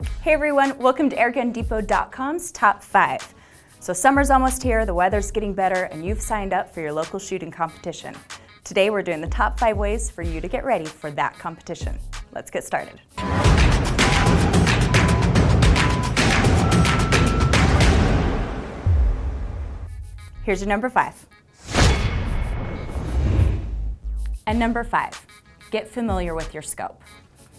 Hey everyone, welcome to AirgunDepot.com's Top 5. So summer's almost here, the weather's getting better, and you've signed up for your local shooting competition. Today we're doing the top 5 ways for you to get ready for that competition. Let's get started. Here's your number 5. And number 5, get familiar with your scope.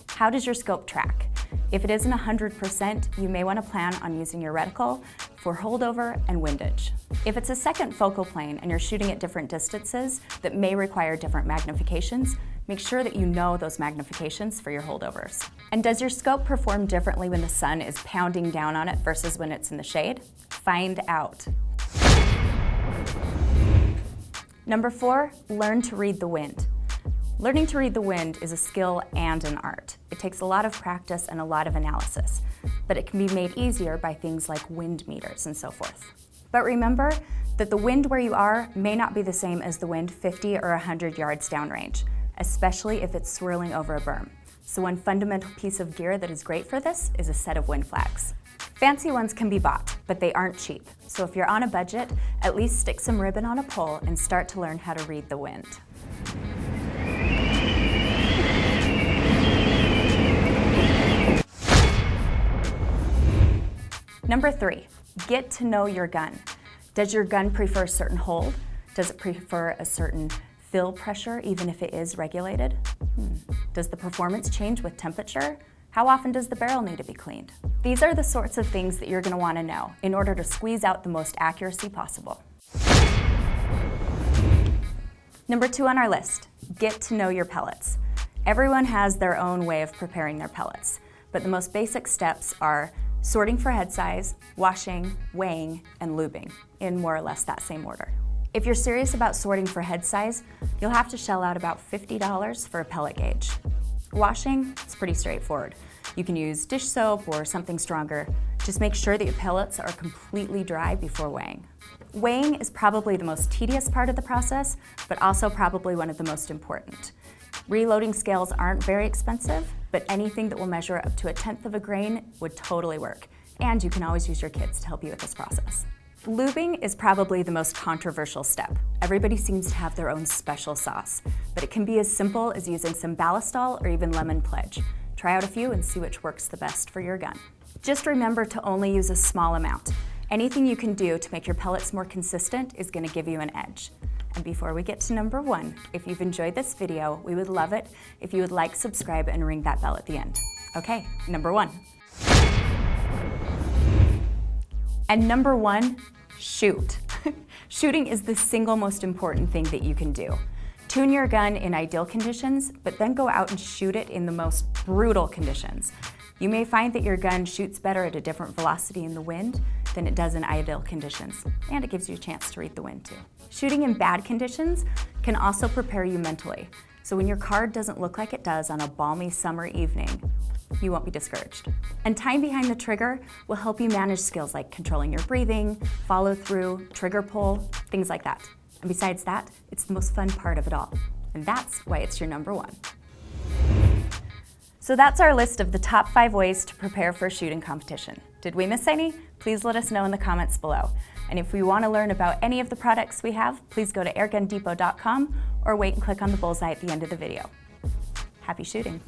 How does your scope track? If it isn't 100%, you may want to plan on using your reticle for holdover and windage. If it's a second focal plane and you're shooting at different distances that may require different magnifications, make sure that you know those magnifications for your holdovers. And does your scope perform differently when the sun is pounding down on it versus when it's in the shade? Find out. Number 4, learn to read the wind. Learning to read the wind is a skill and an art. It takes a lot of practice and a lot of analysis, but it can be made easier by things like wind meters and so forth. But remember that the wind where you are may not be the same as the wind 50 or 100 yards downrange, especially if it's swirling over a berm. So one fundamental piece of gear that is great for this is a set of wind flags. Fancy ones can be bought, but they aren't cheap. So if you're on a budget, at least stick some ribbon on a pole and start to learn how to read the wind. Number 3, get to know your gun. Does your gun prefer a certain hold? Does it prefer a certain fill pressure, even if it is regulated? Does the performance change with temperature? How often does the barrel need to be cleaned? These are the sorts of things that you're going to want to know in order to squeeze out the most accuracy possible. Number 2 on our list, get to know your pellets. Everyone has their own way of preparing their pellets, but the most basic steps are sorting for head size, washing, weighing, and lubing, in more or less that same order. If you're serious about sorting for head size, you'll have to shell out about $50 for a pellet gauge. Washing, it's pretty straightforward. You can use dish soap or something stronger. Just make sure that your pellets are completely dry before weighing. Weighing is probably the most tedious part of the process, but also probably one of the most important. Reloading scales aren't very expensive, but anything that will measure up to 1/10 of a grain would totally work. And you can always use your kids to help you with this process. Lubing is probably the most controversial step. Everybody seems to have their own special sauce, but it can be as simple as using some ballistol or even lemon pledge. Try out a few and see which works the best for your gun. Just remember to only use a small amount. Anything you can do to make your pellets more consistent is going to give you an edge. And before we get to number 1, if you've enjoyed this video, we would love it if you would like, subscribe, and ring that bell at the end. Okay, number 1. And number 1, shoot. Shooting is the single most important thing that you can do. Tune your gun in ideal conditions, but then go out and shoot it in the most brutal conditions. You may find that your gun shoots better at a different velocity in the wind than it does in ideal conditions, and it gives you a chance to read the wind too. Shooting in bad conditions can also prepare you mentally, so when your card doesn't look like it does on a balmy summer evening, you won't be discouraged. And time behind the trigger will help you manage skills like controlling your breathing, follow through, trigger pull, things like that. And besides that, it's the most fun part of it all. And that's why it's your number 1. So that's our list of the top 5 ways to prepare for a shooting competition. Did we miss any? Please let us know in the comments below. And if you want to learn about any of the products we have, please go to AirgunDepot.com or wait and click on the bullseye at the end of the video. Happy shooting.